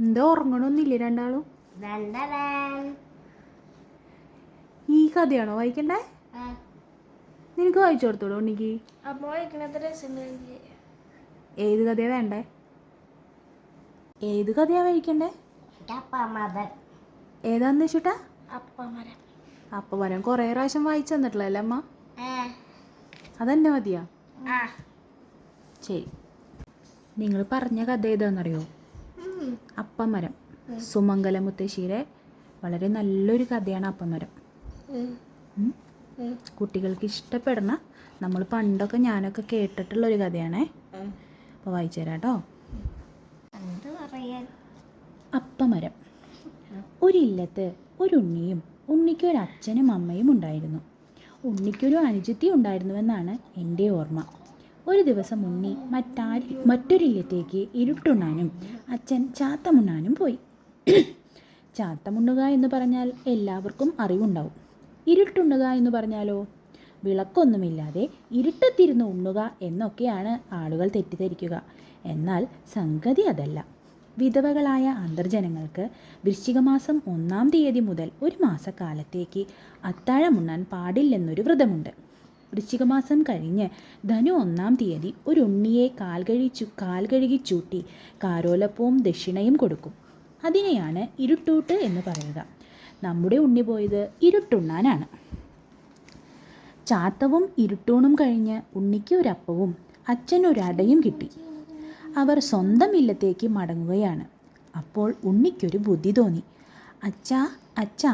എന്താ ഉറങ്ങണമൊന്നുമില്ലേ രണ്ടാളും? ഈ കഥയാണോ വായിക്കണ്ടേ? നിനക്ക് വായിച്ചു കൊടുത്തോളൂ ഉണ്ണിക്ക്. ഏത് കഥയാ വേണ്ടേ? ഏത് കഥയാ വായിക്കണ്ടേ? ഏതാന്ന് വെച്ചിട്ടാ? അപ്പമരം കുറേ പ്രാവശ്യം വായിച്ചു തന്നിട്ടില്ലല്ലേ അമ്മ? അതെന്നെ മതിയാ? ശരി. നിങ്ങൾ പറഞ്ഞ കഥ ഏതാണെന്നറിയോ? അപ്പമരം. സുമംഗല മുത്തശ്ശിയുടെ വളരെ നല്ലൊരു കഥയാണ് അപ്പമരം. കുട്ടികൾക്ക് ഇഷ്ടപ്പെടുന്ന, നമ്മൾ പണ്ടൊക്കെ ഞാനൊക്കെ കേട്ടിട്ടുള്ളൊരു കഥയാണേ. അപ്പോൾ വായിച്ചു തരാം കേട്ടോ. അപ്പമരം. ഒരില്ലത്ത് ഒരു ഉണ്ണിയും ഉണ്ണിക്കൊരു അച്ഛനും അമ്മയും ഉണ്ടായിരുന്നു. ഉണ്ണിക്കൊരു അനുജത്തി ഉണ്ടായിരുന്നുവെന്നാണ് എൻ്റെ ഓർമ്മ. ഒരു ദിവസം ഉണ്ണി മറ്റൊരില്ലത്തേക്ക് ഇരുട്ടുണ്ണാനും അച്ഛൻ ചാത്തമുണ്ണാനും പോയി. ചാത്തമുണ്ണുക എന്ന് പറഞ്ഞാൽ എല്ലാവർക്കും അറിവുണ്ടാവും. ഇരുട്ടുണ്ണുക എന്ന് പറഞ്ഞാലോ, വിളക്കൊന്നുമില്ലാതെ ഇരുട്ടത്തിരുന്ന് ഉണ്ണുക എന്നൊക്കെയാണ് ആളുകൾ തെറ്റിദ്ധരിക്കുക. എന്നാൽ സംഗതി അതല്ല. വിധവകളായ അന്തർജനങ്ങൾക്ക് വൃശ്ചികമാസം 1-ാം തീയതി മുതൽ ഒരു മാസക്കാലത്തേക്ക് അത്താഴമുണ്ണാൻ പാടില്ലെന്നൊരു വ്രതമുണ്ട്. വൃശ്ചികമാസം കഴിഞ്ഞ് ധനു 1-ാം തീയതി ഒരു ഉണ്ണിയെ കാൽകഴുകി ചൂട്ടി കാരോലപ്പവും ദക്ഷിണയും കൊടുക്കും. അതിനെയാണ് ഇരുട്ടൂട്ട് എന്ന് പറയുക. നമ്മുടെ ഉണ്ണി പോയത് ഇരുട്ടുണ്ണാനാണ്. ചാത്തവും ഇരുട്ടൂണും കഴിഞ്ഞ് ഉണ്ണിക്ക് ഒരപ്പവും അച്ഛനൊരടയും കിട്ടി. അവർ സ്വന്തം ഇല്ലത്തേക്ക് മടങ്ങുകയാണ്. അപ്പോൾ ഉണ്ണിക്കൊരു ബുദ്ധി തോന്നി. അച്ഛാ അച്ഛാ,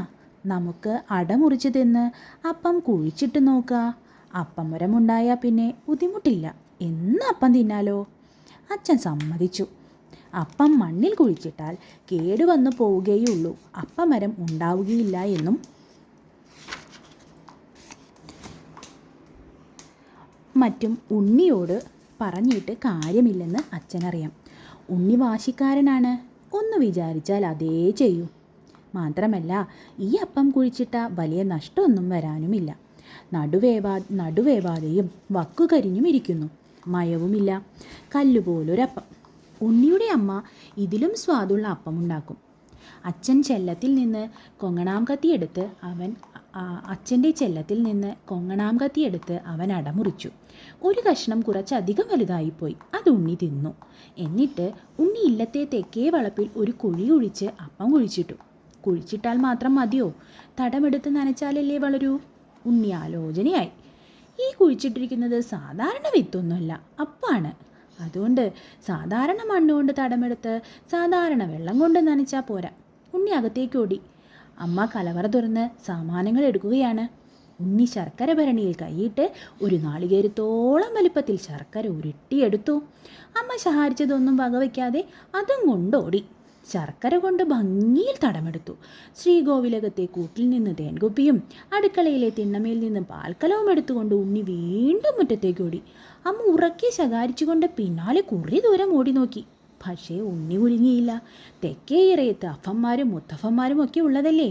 നമുക്ക് അട മുറിച്ച് തിന്ന് അപ്പം കുഴിച്ചിട്ട് നോക്കുക. അപ്പമരമുണ്ടായാൽ പിന്നെ ബുദ്ധിമുട്ടില്ല, എന്ന് അപ്പം തിന്നാലോ? അച്ഛൻ സമ്മതിച്ചു. അപ്പം മണ്ണിൽ കുഴിച്ചിട്ടാൽ കേടുവന്നു പോവുകയുള്ളൂ, അപ്പമരം ഉണ്ടാവുകയില്ല എന്നും മറ്റും ഉണ്ണിയോട് പറഞ്ഞിട്ട് കാര്യമില്ലെന്ന് അച്ഛനറിയാം. ഉണ്ണി വാശിക്കാരനാണ്. ഒന്ന് വിചാരിച്ചാൽ അതേ ചെയ്യൂ. മാത്രമല്ല, ഈ അപ്പം കുഴിച്ചിട്ട വലിയ നഷ്ടമൊന്നും വരാനുമില്ല. നടുവേവാതെയും വക്കുകരിഞ്ഞും ഇരിക്കുന്നു. മയവുമില്ല. കല്ലുപോലൊരപ്പം. ഉണ്ണിയുടെ അമ്മ ഇതിലും സ്വാദുള്ള അപ്പമുണ്ടാക്കും. അച്ഛൻ്റെ ചെല്ലത്തിൽ നിന്ന് കൊങ്ങണാം കത്തിയെടുത്ത് അവൻ അടമുറിച്ചു. ഒരു കഷ്ണം കുറച്ചധികം വലുതായിപ്പോയി. അത് ഉണ്ണി തിന്നു. എന്നിട്ട് ഉണ്ണി ഇല്ലത്തെ തെക്കേ വളപ്പിൽ ഒരു കുഴി കുഴിച്ച് അപ്പം കുഴിച്ചിട്ടു. കുഴിച്ചിട്ടാൽ മാത്രം മതിയോ? തടമെടുത്ത് നനച്ചാലല്ലേ വളരൂ? ഉണ്ണി ആലോചനയായി. ഈ കുഴിച്ചിട്ടിരിക്കുന്നത് സാധാരണ വിത്തൊന്നുമല്ല, അപ്പാണ്. അതുകൊണ്ട് സാധാരണ മണ്ണുകൊണ്ട് തടമെടുത്ത് സാധാരണ വെള്ളം കൊണ്ട് നനച്ചാൽ പോരാ. ഉണ്ണി അകത്തേക്ക് ഓടി. അമ്മ കലവറ തുറന്ന് സാമാനങ്ങൾ എടുക്കുകയാണ്. ഉണ്ണി ശർക്കര ഭരണിയിൽ കൈയിട്ട് ഒരു നാളികേരത്തോളം വലിപ്പത്തിൽ ശർക്കര ഉരുട്ടിയെടുത്തു. അമ്മ ശഹാരിച്ചതൊന്നും വകവയ്ക്കാതെ അതും കൊണ്ടോടി. ശർക്കര കൊണ്ട് ഭംഗിയിൽ തടമെടുത്തു. ശ്രീകോവിലകത്തെ കൂട്ടിൽ നിന്ന് തേൻകുപ്പിയും അടുക്കളയിലെ തിണ്ണമേൽ നിന്ന് പാൽക്കലവും എടുത്തുകൊണ്ട് ഉണ്ണി വീണ്ടും മുറ്റത്തേക്ക് ഓടി. അമ്മ ഉറക്കെ ശകാരിച്ചുകൊണ്ട് പിന്നാലെ കുറേ ദൂരം ഓടി നോക്കി. പക്ഷേ ഉണ്ണി കുലുങ്ങിയില്ല. തെക്കേ ഇറയത്ത് അഫന്മാരും മുത്തഫന്മാരും ഒക്കെ ഉള്ളതല്ലേ.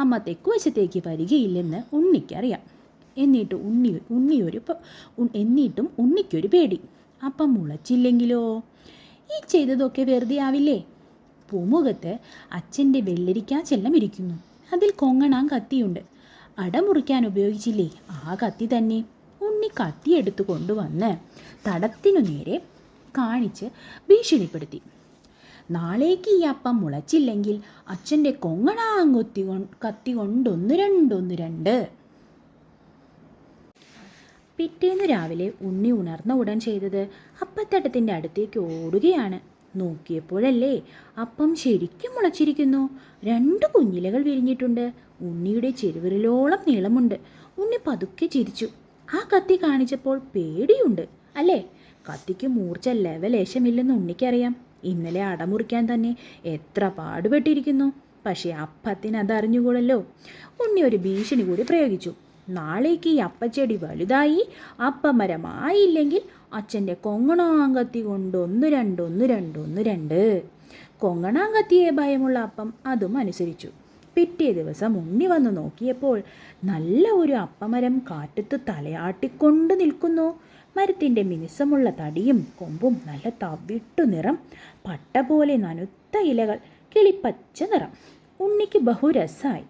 അമ്മ തെക്കുവശത്തേക്ക് വരികയില്ലെന്ന് ഉണ്ണിക്കറിയാം. എന്നിട്ടും ഉണ്ണിക്കൊരു പേടി. അപ്പം മുളച്ചില്ലെങ്കിലോ? ഈ ചെയ്തതൊക്കെ വെറുതെ ആവില്ലേ? പൂമുഖത്ത് അച്ഛൻ്റെ വെള്ളരിക്കാ ചെല്ലം ഇരിക്കുന്നു. അതിൽ കൊങ്ങണാം കത്തിയുണ്ട്. അടമുറിക്കാൻ ഉപയോഗിച്ചില്ലേ ആ കത്തി തന്നെ. ഉണ്ണി കത്തിയെടുത്ത് കൊണ്ടുവന്ന് തടത്തിനു നേരെ കാണിച്ച് ഭീഷണിപ്പെടുത്തി. നാളേക്ക് ഈ അപ്പം മുളച്ചില്ലെങ്കിൽ അച്ഛൻ്റെ കൊങ്ങണാം കത്തി കൊണ്ടൊന്ന് രണ്ട്. പിറ്റേന്ന് രാവിലെ ഉണ്ണി ഉണർന്ന ഉടൻ ചെയ്തത് അപ്പത്തട്ടത്തിൻ്റെ അടുത്തേക്ക് ഓടുകയാണ്. നോക്കിയപ്പോഴല്ലേ അപ്പം ശരിക്കും മുളച്ചിരിക്കുന്നു. 2 കുഞ്ഞിലകൾ വിരിഞ്ഞിട്ടുണ്ട്. ഉണ്ണിയുടെ ചെറുവിരലോളം നീളമുണ്ട്. ഉണ്ണി പതുക്കെ ചിരിച്ചു. ആ കത്തി കാണിച്ചപ്പോൾ പേടിയുണ്ട് അല്ലേ? കത്തിക്ക് മൂർച്ച ലേശമില്ലെന്ന് ഉണ്ണിക്കറിയാം. ഇന്നലെ അടമുറിക്കാൻ തന്നെ എത്ര പാടുപെട്ടിരിക്കുന്നു. പക്ഷേ അപ്പത്തിന് അതറിഞ്ഞുകൂടല്ലോ. ഉണ്ണി ഒരു ഭീഷണി കൂടി പ്രയോഗിച്ചു. നാളേക്ക് ഈ അപ്പച്ചെടി വലുതായി അപ്പമരമായില്ലെങ്കിൽ അച്ഛൻ്റെ കൊങ്ങണാങ്കത്തി കൊണ്ട് ഒന്ന് രണ്ട്. കൊങ്ങണാങ്കത്തിയെ ഭയമുള്ള അപ്പം അതും അനുസരിച്ചു. പിറ്റേ ദിവസം ഉണ്ണി വന്നു നോക്കിയപ്പോൾ നല്ല ഒരു അപ്പമരം കാറ്റത്ത് തലയാട്ടിക്കൊണ്ട് നിൽക്കുന്നു. മരത്തിൻ്റെ മിനുസമുള്ള തടിയും കൊമ്പും നല്ല തവിട്ടു നിറം, പട്ട പോലെ നനുത്ത ഇലകൾ, കിളിപ്പച്ച നിറം. ഉണ്ണിക്ക് ബഹുരസായി.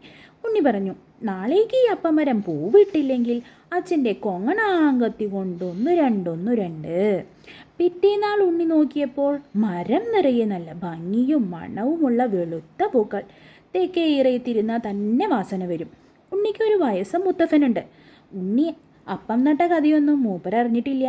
ഉണ്ണി പറഞ്ഞു, നാളേക്ക് ഈ അപ്പമരം പൂവിട്ടില്ലെങ്കിൽ അച്ഛൻ്റെ കൊങ്ങണാങ്കത്തി കൊണ്ടൊന്നു രണ്ടൊന്നു രണ്ട്. പിറ്റേന്നാൾ ഉണ്ണി നോക്കിയപ്പോൾ മരം നിറയെ നല്ല ഭംഗിയും മണവുമുള്ള വെളുത്ത പൂക്കൾ. തെക്കേ ഇറയത്തിരുന്നാൽ തന്നെ വാസന വരും. ഉണ്ണിക്കൊരു വയസ്സം മുത്തപ്പനുണ്ട്. ഉണ്ണി അപ്പം നട്ട കഥയൊന്നും മൂപ്പരറിഞ്ഞിട്ടില്ല.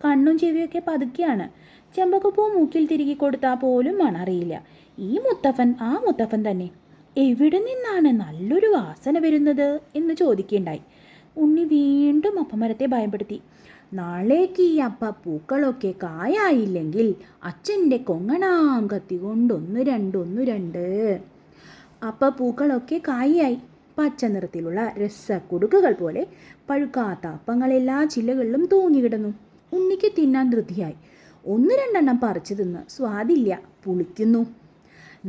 കണ്ണും ചെവിയൊക്കെ പതുക്കെയാണ്. ചെമ്പകപ്പൂ മൂക്കിൽ തിരികെ കൊടുത്താൽ പോലും മണറിയില്ല. ഈ മുത്തപ്പൻ ആ മുത്തപ്പൻ തന്നെ. എവിടെ നിന്നാണ് നല്ലൊരു വാസന വരുന്നത് എന്ന് ചോദിക്കുകയുണ്ടായി. ഉണ്ണി വീണ്ടും അപ്പമരത്തെ ഭയപ്പെടുത്തി. നാളേക്ക് ഈ അപ്പ പൂക്കളൊക്കെ കായായില്ലെങ്കിൽ അച്ഛൻ്റെ കൊങ്ങണാം കത്തി കൊണ്ടൊന്നു രണ്ടൊന്നു രണ്ട്. അപ്പ പൂക്കളൊക്കെ കായായി. പച്ച നിറത്തിലുള്ള രസക്കുടുക്കുകൾ പോലെ പഴുക്കാത്ത അപ്പങ്ങളെല്ലാ ചില്ലകളിലും തൂങ്ങിക്കിടന്നു. ഉണ്ണിക്ക് തിന്നാൻ ധൃതിയായി. ഒന്ന് രണ്ടെണ്ണം പറിച്ചു തിന്ന്. സ്വാദില്ല, പുളിക്കുന്നു.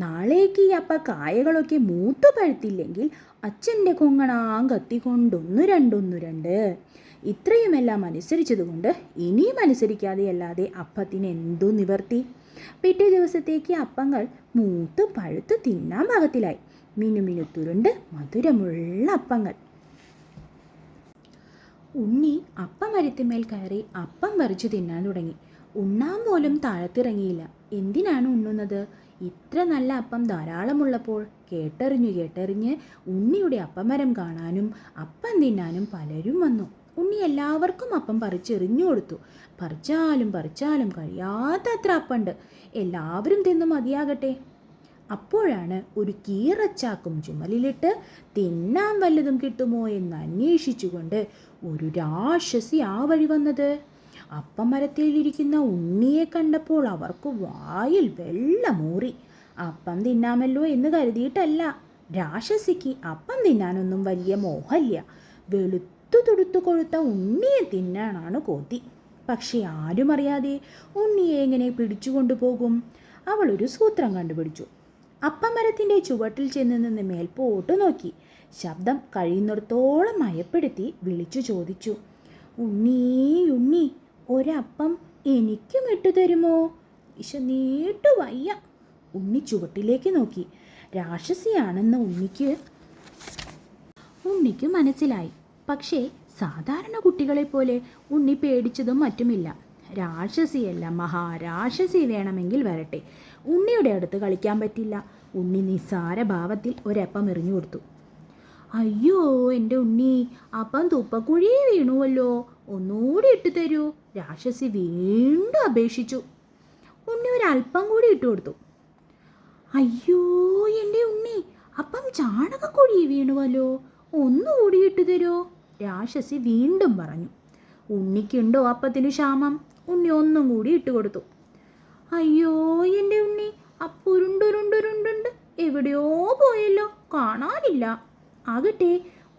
നാളേക്ക് ഈ അപ്പ കായകളൊക്കെ മൂത്തു പഴുത്തില്ലെങ്കിൽ അച്ഛൻ്റെ കൊങ്ങണാം കത്തി കൊണ്ടൊന്നു രണ്ടൊന്നു രണ്ട്. ഇത്രയുമെല്ലാം അനുസരിച്ചതുകൊണ്ട് ഇനിയും അനുസരിക്കാതെയല്ലാതെ അപ്പത്തിന് എന്തു നിവർത്തി? പിറ്റേ ദിവസത്തേക്ക് അപ്പങ്ങൾ മൂത്ത് പഴുത്ത് തിന്നാൻ പാകത്തിലായി. മിനുമിനുത്തുരുണ്ട് മധുരമുള്ള അപ്പങ്ങൾ. ഉണ്ണി അപ്പമരത്തിന്മേൽ കയറി അപ്പം പറിച്ചു തിന്നാൻ തുടങ്ങി. ഉണ്ണാൻ പോലും താഴത്തിറങ്ങിയില്ല. എന്തിനാണ് ഉണ്ണുന്നത്? ഇത്ര നല്ല അപ്പം ധാരാളമുള്ളപ്പോൾ. കേട്ടറിഞ്ഞ് ഉണ്ണിയുടെ അപ്പമരം കാണാനും അപ്പം തിന്നാനും പലരും വന്നു. ഉണ്ണി എല്ലാവർക്കും അപ്പം പറിച്ചെറിഞ്ഞു കൊടുത്തു. പറിച്ചാലും കഴിയാത്തത്ര അപ്പമുണ്ട്. എല്ലാവരും തിന്നു മതിയാകട്ടെ. അപ്പോഴാണ് ഒരു കീറച്ചാക്കും ചുമലിലിട്ട് തിന്നാൻ വല്ലതും കിട്ടുമോ എന്ന് അന്വേഷിച്ചുകൊണ്ട് ഒരു രാക്ഷസി ആ വഴി വന്നത്. അപ്പമരത്തിലിരിക്കുന്ന ഉണ്ണിയെ കണ്ടപ്പോൾ അവർക്ക് വായിൽ വെള്ളമൂറി. അപ്പം തിന്നാമല്ലോ എന്ന് കരുതിയിട്ടല്ല. രാക്ഷസിക്ക് അപ്പം തിന്നാനൊന്നും വലിയ മോഹമില്ല. വെളുത്തു തുടുത്തു കൊഴുത്ത ഉണ്ണിയെ തിന്നാനാണ് കൊതി. പക്ഷെ ആരും അറിയാതെ ഉണ്ണിയെ എങ്ങനെ പിടിച്ചുകൊണ്ടുപോകും? അവൾ ഒരു സൂത്രം കണ്ടുപിടിച്ചു. അപ്പമരത്തിൻ്റെ ചുവട്ടിൽ ചെന്ന് നിന്ന് മേൽപോട്ട് നോക്കി. ശബ്ദം കഴിയുന്നിടത്തോളം മയപ്പെടുത്തി വിളിച്ചു ചോദിച്ചു, ഉണ്ണി, ഒരപ്പം എനിക്കും ഇട്ടുതരുമോ? വിശന്നീട്ടു വയ്യ. ഉണ്ണി ചുവട്ടിലേക്ക് നോക്കി. രാക്ഷസിയാണെന്ന് ഉണ്ണിക്ക് മനസ്സിലായി. പക്ഷേ സാധാരണ കുട്ടികളെപ്പോലെ ഉണ്ണി പേടിച്ചതും മറ്റുമില്ല. രാക്ഷസിയല്ല, മഹാരാക്ഷസി വേണമെങ്കിൽ വരട്ടെ, ഉണ്ണിയുടെ അടുത്ത് കളിക്കാൻ പറ്റില്ല. ഉണ്ണി നിസ്സാര ഭാവത്തിൽ ഒരപ്പം എറിഞ്ഞു കൊടുത്തു. അയ്യോ എൻ്റെ ഉണ്ണി, അപ്പം തുപ്പക്കുഴി വീണുവല്ലോ, ഒന്നുകൂടി ഇട്ടു തരൂ, രാക്ഷസി വീണ്ടും അപേക്ഷിച്ചു. ഉണ്ണി ഒരല്പം കൂടി ഇട്ടു കൊടുത്തു. അയ്യോ എൻ്റെ ഉണ്ണി, അപ്പം ചാണകക്കുഴി വീണുവല്ലോ, ഒന്നുകൂടി ഇട്ടു തരൂ, രാക്ഷസി വീണ്ടും പറഞ്ഞു. ഉണ്ണിക്കുണ്ടോ അപ്പത്തിന് ക്ഷാമം? ഉണ്ണി ഒന്നും കൂടി ഇട്ടുകൊടുത്തു. അയ്യോ എൻ്റെ ഉണ്ണി, അപ്പുരുണ്ടുരുണ്ടുരുണ്ടുണ്ട്, എവിടെയോ പോയല്ലോ, കാണാനില്ല. ആകട്ടെ,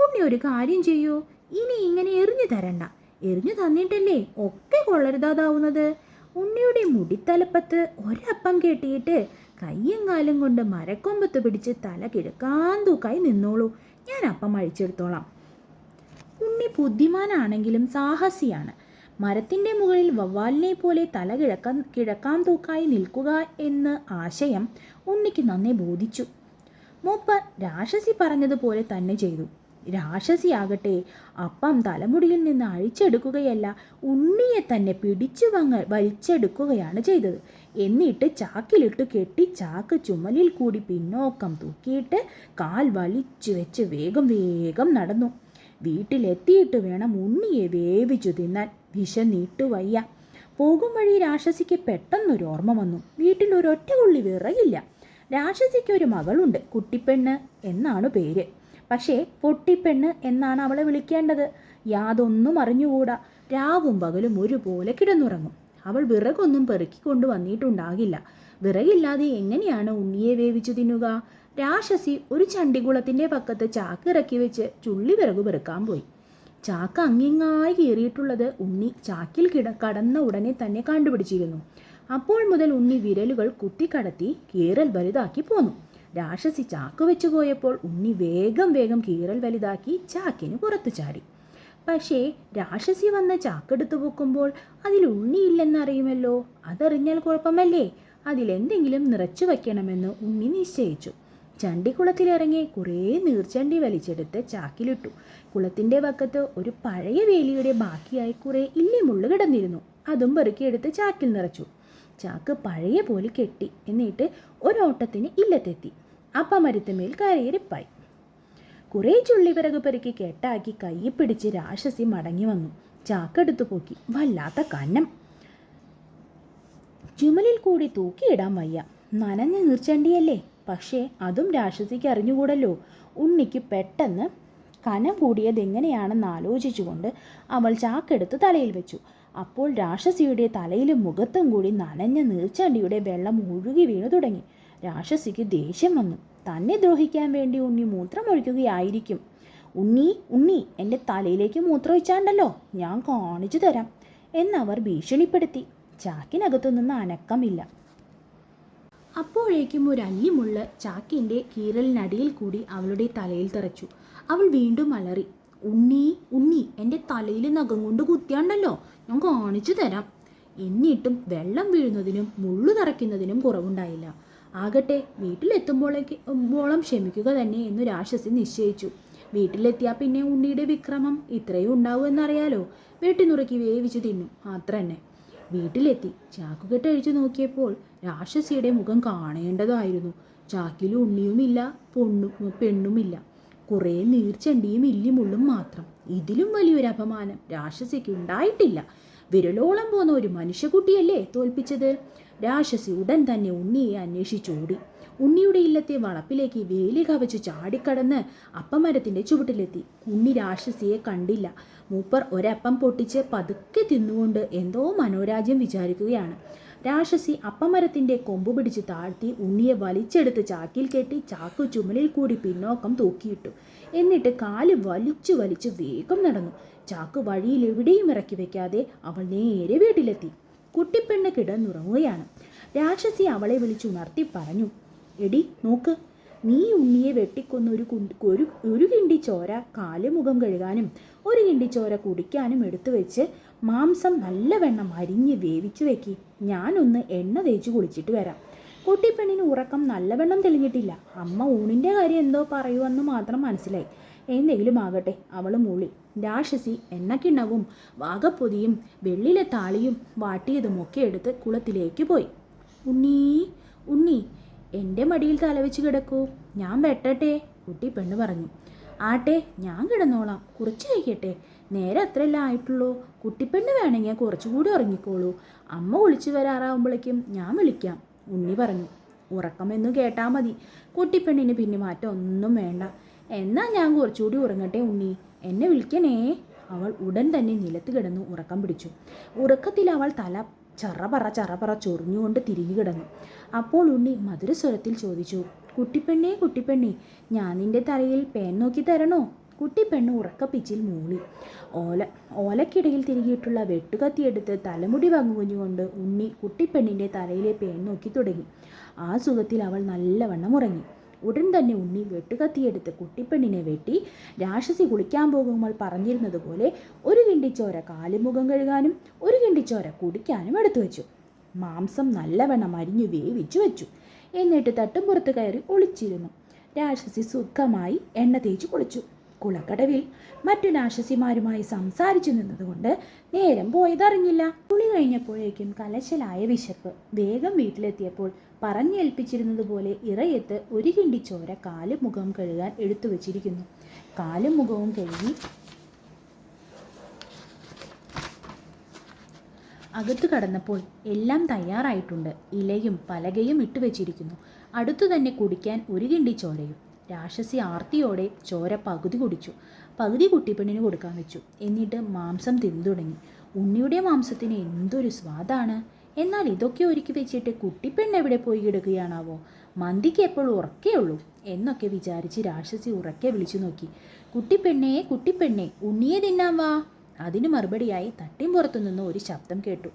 ഉണ്ണി ഒരു കാര്യം ചെയ്യൂ, ഇനി ഇങ്ങനെ എറിഞ്ഞു തരണ്ട. എറിഞ്ഞു തന്നിട്ടല്ലേ ഒക്കെ കൊള്ളരുതാതാവുന്നത്. ഉണ്ണിയുടെ മുടിത്തലപ്പത്ത് ഒരപ്പം കെട്ടിയിട്ട് കയ്യും കാലും കൊണ്ട് മരക്കൊമ്പത്ത് പിടിച്ച് തല കിഴക്കാൻ തൂക്കായി നിന്നോളൂ, ഞാൻ അപ്പം അഴിച്ചെടുത്തോളാം. ഉണ്ണി ബുദ്ധിമാനാണെങ്കിലും സാഹസിയാണ്. മരത്തിൻ്റെ മുകളിൽ വവ്വാലിനെ പോലെ തല കിഴക്കാൻ തൂക്കായി നിൽക്കുക എന്ന ആശയം ഉണ്ണിക്ക് നന്നേ ബോധിച്ചു. മൂപ്പർ രാക്ഷസി പറഞ്ഞതുപോലെ തന്നെ ചെയ്തു. രാക്ഷസിയാകട്ടെ അപ്പം തലമുടിയിൽ നിന്ന് അഴിച്ചെടുക്കുകയല്ല, ഉണ്ണിയെ തന്നെ പിടിച്ചു വലിച്ചെടുക്കുകയാണ് ചെയ്തത്. എന്നിട്ട് ചാക്കിലിട്ട് കെട്ടി ചാക്ക് ചുമലിൽ കൂടി പിന്നോക്കം തൂക്കിയിട്ട് കാൽ വലിച്ചു വെച്ച് വേഗം നടന്നു. വീട്ടിലെത്തിയിട്ട് വേണം ഉണ്ണിയെ വേവിച്ചു തിന്നാൻ. വിശന്നിട്ടു വയ്യ. പോകും വഴി രാക്ഷസിക്ക് പെട്ടെന്നൊരു ഓർമ്മ വന്നു. വീട്ടിൽ ഒരൊറ്റ കൊള്ളി വിറകില്ല. രാക്ഷസിക്ക് ഒരു മകളുണ്ട്, കുട്ടിപ്പെണ്ണ് എന്നാണ് പേര്. പക്ഷേ പൊട്ടിപ്പെണ്ണ് എന്നാണ് അവളെ വിളിക്കേണ്ടത്. യാതൊന്നും അറിഞ്ഞുകൂടാ. രാവും പകലും ഒരുപോലെ കിടന്നുറങ്ങും. അവൾ വിറകൊന്നും പെറുക്കിക്കൊണ്ട് വന്നിട്ടുണ്ടാകില്ല. വിറകില്ലാതെ എങ്ങനെയാണ് ഉണ്ണിയെ വേവിച്ചു തിന്നുക? രാക്ഷസി ഒരു ചണ്ടികുളത്തിൻ്റെ പക്കത്ത് ചാക്ക് ഇറക്കി വെച്ച് ചുള്ളി വിറക് പെറുക്കാൻ പോയി. ചാക്ക് അങ്ങിങ്ങായി കീറിയിട്ടുള്ളത് ഉണ്ണി ചാക്കിൽ കടന്ന ഉടനെ തന്നെ കണ്ടുപിടിച്ചിരുന്നു. അപ്പോൾ മുതൽ ഉണ്ണി വിരലുകൾ കുത്തിക്കടത്തി കീറൽ വലുതാക്കി പോന്നു. രാക്ഷസി ചാക്ക് വെച്ചു പോയപ്പോൾ ഉണ്ണി വേഗം കീറൽ വലുതാക്കി ചാക്കിന് പുറത്തു ചാടി. പക്ഷേ രാക്ഷസി വന്ന് ചാക്കെടുത്തു പൊക്കുമ്പോൾ അതിൽ ഉണ്ണിയില്ലെന്നറിയുമല്ലോ. അതറിഞ്ഞാൽ കുഴപ്പമല്ലേ? അതിലെന്തെങ്കിലും നിറച്ചു വയ്ക്കണമെന്ന് ഉണ്ണി നിശ്ചയിച്ചു. ചണ്ടിക്കുളത്തിലിറങ്ങി കുറേ നീർച്ചണ്ടി വലിച്ചെടുത്ത് ചാക്കിലിട്ടു. കുളത്തിൻ്റെ വക്കത്ത് ഒരു പഴയ വേലിയുടെ ബാക്കിയായി കുറേ ഇല്ലിമുള്ള് കിടന്നിരുന്നു. അതും പെറുക്കിയെടുത്ത് ചാക്കിൽ നിറച്ചു. ചാക്ക് പഴയ പോലെ കെട്ടി. എന്നിട്ട് ഒരോട്ടത്തിന് ഇല്ലത്തെത്തി. അപ്പമരത്തുമേൽ കരയിരിപ്പായി. കുറേ ചുള്ളിവിറക് പെറുക്കി കെട്ടാക്കി കയ്യിൽ പിടിച്ച് രാക്ഷസി മടങ്ങി വന്നു. ചാക്കെടുത്തു പോക്കി. വല്ലാത്ത കന്നം. ചുമലിൽ കൂടി തൂക്കിയിടാൻ വയ്യ. നനഞ്ഞ നീർച്ചണ്ടിയല്ലേ. പക്ഷേ അതും രാക്ഷസിക്ക് അറിഞ്ഞുകൂടല്ലോ. ഉണ്ണിക്ക് പെട്ടെന്ന് കനം കൂടിയതെങ്ങനെയാണെന്ന് ആലോചിച്ചുകൊണ്ട് അവൾ ചാക്കെടുത്ത് തലയിൽ വെച്ചു. അപ്പോൾ രാക്ഷസിയുടെ തലയിലും മുഖത്തും കൂടി നനഞ്ഞ നീർച്ചണ്ടിയുടെ വെള്ളം ഒഴുകി വീണു തുടങ്ങി. രാക്ഷസിക്ക് ദേഷ്യം വന്നു. തന്നെ ദ്രോഹിക്കാൻ വേണ്ടി ഉണ്ണി മൂത്രമൊഴിക്കുകയായിരിക്കും. ഉണ്ണി ഉണ്ണി എൻ്റെ തലയിലേക്ക് മൂത്രമൊഴിച്ചാണ്ടല്ലോ, ഞാൻ കാണിച്ചു തരാം എന്നവർ ഭീഷണിപ്പെടുത്തി. ചാക്കിനകത്തു നിന്ന് അനക്കമില്ല. അപ്പോഴേക്കും ഒരു അല്ലിമുള്ള് ചാക്കിൻ്റെ കീറലിനടിയിൽ കൂടി അവളുടെ തലയിൽ തെറിച്ചു. അവൾ വീണ്ടും അലറി, ഉണ്ണി ഉണ്ണി എൻ്റെ തലയിൽ നഖം കൊണ്ട് കുത്തിയാണ്ടല്ലോ, ഞാൻ കാണിച്ചു തരാം. എന്നിട്ടും വീഴുന്നതിനും മുള്ളു തറയ്ക്കുന്നതിനും കുറവുണ്ടായില്ല. ആകട്ടെ വീട്ടിലെത്തുമ്പോഴേക്കോളം ക്ഷമിക്കുക തന്നെ എന്ന് രാക്ഷസി നിശ്ചയിച്ചു. വീട്ടിലെത്തിയാൽ പിന്നെ ഉണ്ണിയുടെ വിക്രമം ഇത്രയും ഉണ്ടാവുമെന്നറിയാലോ. വെട്ടിനുറുക്കി വേവിച്ച് തിന്നും, അത്ര തന്നെ. വീട്ടിലെത്തി ചാക്കുകെട്ട് അഴിച്ചു നോക്കിയപ്പോൾ രാക്ഷസിയുടെ മുഖം കാണേണ്ടതായിരുന്നു. ചാക്കിൽ ഉണ്ണിയുമില്ല, പെണ്ണുമില്ല. കുറേ നീർച്ചണ്ടിയും ഇല്ലിമുള്ളും മാത്രം. ഇതിലും വലിയൊരു അപമാനം രാക്ഷസിക്ക് ഉണ്ടായിട്ടില്ല. വിരലോളം പോന്ന ഒരു മനുഷ്യക്കുട്ടിയല്ലേ തോൽപ്പിച്ചത്. രാക്ഷസി ഉടൻ തന്നെ ഉണ്ണിയെ അന്വേഷിച്ചോടി. ഉണ്ണിയുടെ ഇല്ലത്തെ വളപ്പിലേക്ക് വേലി കവച്ച് ചാടിക്കടന്ന് അപ്പമരത്തിൻ്റെ ചുവട്ടിലെത്തി. ഉണ്ണി രാക്ഷസിയെ കണ്ടില്ല. മൂപ്പർ ഒരപ്പം പൊട്ടിച്ച് പതുക്കെ തിന്നുകൊണ്ട് എന്തോ മനോരാജ്യം വിചാരിക്കുകയാണ്. രാക്ഷസി അപ്പമരത്തിൻ്റെ കൊമ്പ് പിടിച്ച് താഴ്ത്തി ഉണ്ണിയെ വലിച്ചെടുത്ത് ചാക്കിൽ കെട്ടി ചാക്ക് ചുമലിൽ കൂടി പിന്നോക്കം തൂക്കിയിട്ടു. എന്നിട്ട് കാല് വലിച്ചു വലിച്ച് വേഗം നടന്നു. ചാക്ക് വഴിയിൽ എവിടെയും ഇറക്കി വെക്കാതെ അവൾ നേരെ വീട്ടിലെത്തി. കുട്ടിപ്പെണ്ണ് കിടന്നുറങ്ങുകയാണ്. രാക്ഷസി അവളെ വിളിച്ചുണർത്തി പറഞ്ഞു, എടി നോക്ക്, നീ ഉണ്ണിയെ വെട്ടിക്കൊന്ന് ഒരു കിണ്ടി ചോര കാല് മുഖം കഴുകാനും ഒരു കിണ്ടി ചോര കുടിക്കാനും എടുത്തു വെച്ച് മാംസം നല്ലവണ്ണം അരിഞ്ഞ് വേവിച്ചു വെക്കി. ഞാനൊന്ന് എണ്ണ തേച്ച് കുളിച്ചിട്ട് വരാം. കുട്ടിപ്പെണ്ണിന് ഉറക്കം നല്ലവണ്ണം തെളിഞ്ഞിട്ടില്ല. അമ്മ ഊണിൻ്റെ കാര്യം എന്തോ പറയുമെന്ന് മാത്രം മനസ്സിലായി. എന്തെങ്കിലും ആകട്ടെ, അവൾ മൂളി. രാക്ഷസി എണ്ണക്കിണ്ണവും വാഗപ്പൊതിയും വെള്ളിലെ താളിയും വാട്ടിയതുമൊക്കെ എടുത്ത് കുളത്തിലേക്ക് പോയി. ഉണ്ണി ഉണ്ണി എൻ്റെ മടിയിൽ തലവെച്ച് കിടക്കൂ, ഞാൻ വെട്ടട്ടെ, കുട്ടിപ്പെണ്ണ് പറഞ്ഞു. ആട്ടെ, ഞാൻ കിടന്നോളാം, കുറച്ച് കഴിക്കട്ടെ, നേരെ അത്രയല്ല ആയിട്ടുള്ളൂ. കുട്ടിപ്പെണ്ണ് വേണമെങ്കിൽ കുറച്ചുകൂടി ഉറങ്ങിക്കോളൂ, അമ്മ വിളിച്ചു വരാറാവുമ്പോഴേക്കും ഞാൻ വിളിക്കാം, ഉണ്ണി പറഞ്ഞു. ഉറക്കമെന്നു കേട്ടാൽ മതി. കുട്ടിപ്പെണ്ണിന് പിന്നെ മാറ്റം ഒന്നും വേണ്ട. എന്നാൽ ഞാൻ കുറച്ചുകൂടി ഉറങ്ങട്ടെ ഉണ്ണി, എന്നെ വിളിക്കണേ. അവൾ ഉടൻ തന്നെ നിലത്ത് കിടന്നു ഉറക്കം പിടിച്ചു. ഉറക്കത്തിൽ അവൾ തല ചറപറ ചൊറിഞ്ഞുകൊണ്ട് തിരിഞ്ഞു കിടന്നു. അപ്പോൾ ഉണ്ണി മധുരസ്വരത്തിൽ ചോദിച്ചു, കുട്ടിപ്പെണ്ണേ, ഞാൻ നിന്റെ തലയിൽ പേൻ നോക്കി തരണോ? കുട്ടിപ്പെണ്ണ് ഉറക്കപ്പിച്ചിൽ മൂളി. ഓലക്കിടയിൽ തിരികിയിട്ടുള്ള വെട്ടുകത്തിയെടുത്ത് തലമുടി വങ്ങുകുഞ്ഞുകൊണ്ട് ഉണ്ണി കുട്ടിപ്പെണ്ണിൻ്റെ തലയിലെ പേൻ നോക്കി തുടങ്ങി. ആ സുഖത്തിൽ അവൾ നല്ലവണ്ണം ഉറങ്ങി. ഉടൻ തന്നെ ഉണ്ണി വെട്ടുകത്തിയെടുത്ത് കുട്ടിപ്പെണ്ണിനെ വെട്ടി രാക്ഷസി കുളിക്കാൻ പോകുമ്പോൾ പറഞ്ഞിരുന്നത് പോലെ ഒരു കിണ്ടിച്ചോര കാലുമുഖം കഴുകാനും ഒരു കിണ്ടിച്ചോര കുടിക്കാനും എടുത്തു വെച്ചു. മാംസം നല്ലവണ്ണം അരിഞ്ഞു വേവിച്ചു വെച്ചു. എന്നിട്ട് തട്ടുംപുറത്ത് കയറി ഒളിച്ചിരുന്നു. രാക്ഷസി സുഖമായി എണ്ണ തേച്ച് കുളിച്ചു. കുളക്കടവിൽ മറ്റു രാക്ഷസിമാരുമായി സംസാരിച്ചു നിന്നതുകൊണ്ട് നേരം പോയതറിഞ്ഞില്ല. കുളി കഴിഞ്ഞപ്പോഴേക്കും കലശലായ വിശപ്പ്. വേഗം വീട്ടിലെത്തിയപ്പോൾ പറഞ്ഞേൽപ്പിച്ചിരുന്നത് പോലെ ഇറയത്ത് ഒരു കിണ്ടി ചോര കാലും മുഖവും കഴുകാൻ എടുത്തു വച്ചിരിക്കുന്നു. കാലും മുഖവും കഴുകി അകത്തു കടന്നപ്പോൾ എല്ലാം തയ്യാറായിട്ടുണ്ട്. ഇലയും പലകയും ഇട്ടുവെച്ചിരിക്കുന്നു. അടുത്തു തന്നെ കുടിക്കാൻ ഒരു കിണ്ടി ചോരയും. രാക്ഷസി ആർത്തിയോടെ ചോര പകുതി കുടിച്ചു. പകുതി കുട്ടിപ്പെണ്ണിന് കൊടുക്കാൻ വെച്ചു. എന്നിട്ട് മാംസം തിന്നു തുടങ്ങി. ഉണ്ണിയുടെ മാംസത്തിന് എന്തൊരു സ്വാദാണ്! എന്നാൽ ഇതൊക്കെ ഒരുക്കി വെച്ചിട്ട് കുട്ടിപ്പെണ്ണ് എവിടെ പോയി കിടക്കുകയാണാവോ? മന്തിക്ക് എപ്പോഴും ഉറക്കേയുള്ളൂ എന്നൊക്കെ വിചാരിച്ച് രാക്ഷസി ഉറക്കെ വിളിച്ചു നോക്കി. കുട്ടിപ്പെണ്ണേ, ഉണ്ണിയെ തിന്നാൻ വാ. അതിന് മറുപടിയായി തട്ടിൻപുറത്തു നിന്ന് ഒരു ശബ്ദം കേട്ടു.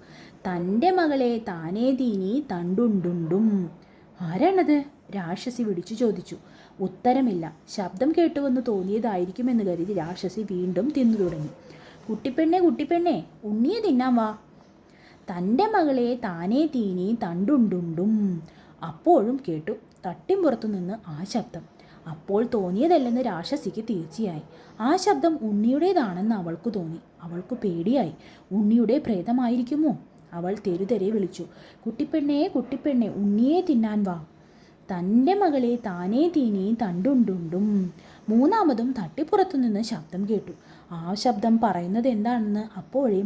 തൻ്റെ മകളെ താനേ തീനി തണ്ടുണ്ടുണ്ടും. ആരാണത്? രാക്ഷസി വിളിച്ചു ചോദിച്ചു. ഉത്തരമില്ല. ശബ്ദം കേട്ടുവെന്ന് തോന്നിയതായിരിക്കുമെന്ന് കരുതി രാക്ഷസി വീണ്ടും തിന്നു തുടങ്ങി. കുട്ടിപ്പെണ്ണേ, ഉണ്ണിയെ തിന്നാൻ വാ. തൻ്റെ മകളെ താനേ തീനി തണ്ടുണ്ടുണ്ടും. അപ്പോഴും കേട്ടു തട്ടിൻപുറത്തു നിന്ന് ആ ശബ്ദം. അപ്പോൾ തോന്നിയതല്ലെന്ന് രാക്ഷസിക്ക് തീർച്ചയായി. ആ ശബ്ദം ഉണ്ണിയുടേതാണെന്ന് അവൾക്ക് തോന്നി. അവൾക്ക് പേടിയായി. ഉണ്ണിയുടെ പ്രേതമായിരിക്കുമോ? അവൾ തെരുതെരെ വിളിച്ചു, കുട്ടിപ്പെണ്ണേ കുട്ടിപ്പെണ്ണേ, ഉണ്ണിയെ തിന്നാൻ വാ. തൻ്റെ മകളെ താനേ തീനി തണ്ടുണ്ടുണ്ടും. മൂന്നാമതും തട്ടിപ്പുറത്തുനിന്ന് ശബ്ദം കേട്ടു. ആ ശബ്ദം പറയുന്നത് എന്താണെന്ന് അപ്പോഴേ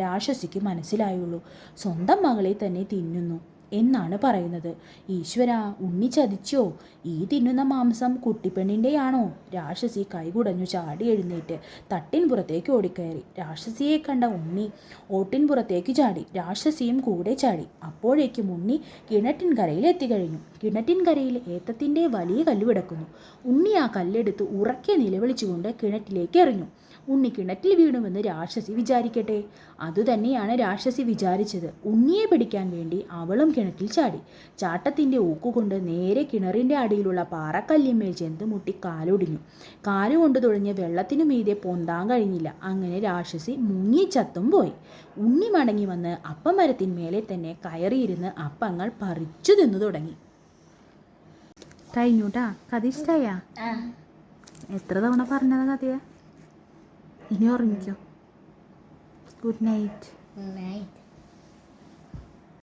രാക്ഷസിക്ക് മനസ്സിലായുള്ളൂ. സ്വന്തം മകളെ തന്നെ തിന്നുന്നു എന്നാണ് പറയുന്നത്. ഈശ്വര, ഉണ്ണി ചതിച്ചോ? ഈ തിന്നുന്ന മാംസം കുട്ടിപ്പെണ്ണിൻ്റെയാണോ? രാക്ഷസി കൈകുടഞ്ഞു ചാടി എഴുന്നേറ്റ് തട്ടിൻപുറത്തേക്ക് ഓടിക്കയറി. രാക്ഷസിയെ കണ്ട ഉണ്ണി ഓട്ടിൻപുറത്തേക്ക് ചാടി. രാക്ഷസിയും കൂടെ ചാടി. അപ്പോഴേക്കും ഉണ്ണി കിണറ്റിൻകരയിൽ എത്തിക്കഴിഞ്ഞു. കിണറ്റിൻകരയിൽ ഏത്തത്തിൻ്റെ വലിയ കല്ല് കിടക്കുന്നു. ഉണ്ണി ആ കല്ലെടുത്ത് ഉറക്കെ നിലവിളിച്ചുകൊണ്ട് കിണറ്റിലേക്ക് എറിഞ്ഞു. ഉണ്ണി കിണറ്റിൽ വീണുവെന്ന് രാക്ഷസി വിചാരിക്കട്ടെ. അതുതന്നെയാണ് രാക്ഷസി വിചാരിച്ചത്. ഉണ്ണിയെ പിടിക്കാൻ വേണ്ടി അവളും കിണറ്റിൽ ചാടി. ചാട്ടത്തിൻ്റെ ഊക്കുകൊണ്ട് നേരെ കിണറിൻ്റെ അടിയിലുള്ള പാറക്കല്ലിന്മേൽ ചെന്തുമുട്ടി കാലൊടിഞ്ഞു. കാലുകൊണ്ട് തുഴഞ്ഞ് വെള്ളത്തിനു മീതെ പൊന്താൻ കഴിഞ്ഞില്ല. അങ്ങനെ രാക്ഷസി മുങ്ങി ചത്തും പോയി. ഉണ്ണി മടങ്ങി വന്ന് അപ്പമരത്തിന്മേലെ തന്നെ കയറിയിരുന്ന് അപ്പങ്ങൾ പറിച്ചു തിന്നു തുടങ്ങി. കഴിഞ്ഞൂട്ടാ. കഥ ഇഷ്ടായാ? എത്ര തവണ പറഞ്ഞതാ കഥയാ? ഇനി ഉറങ്ങിക്കോ. Good night.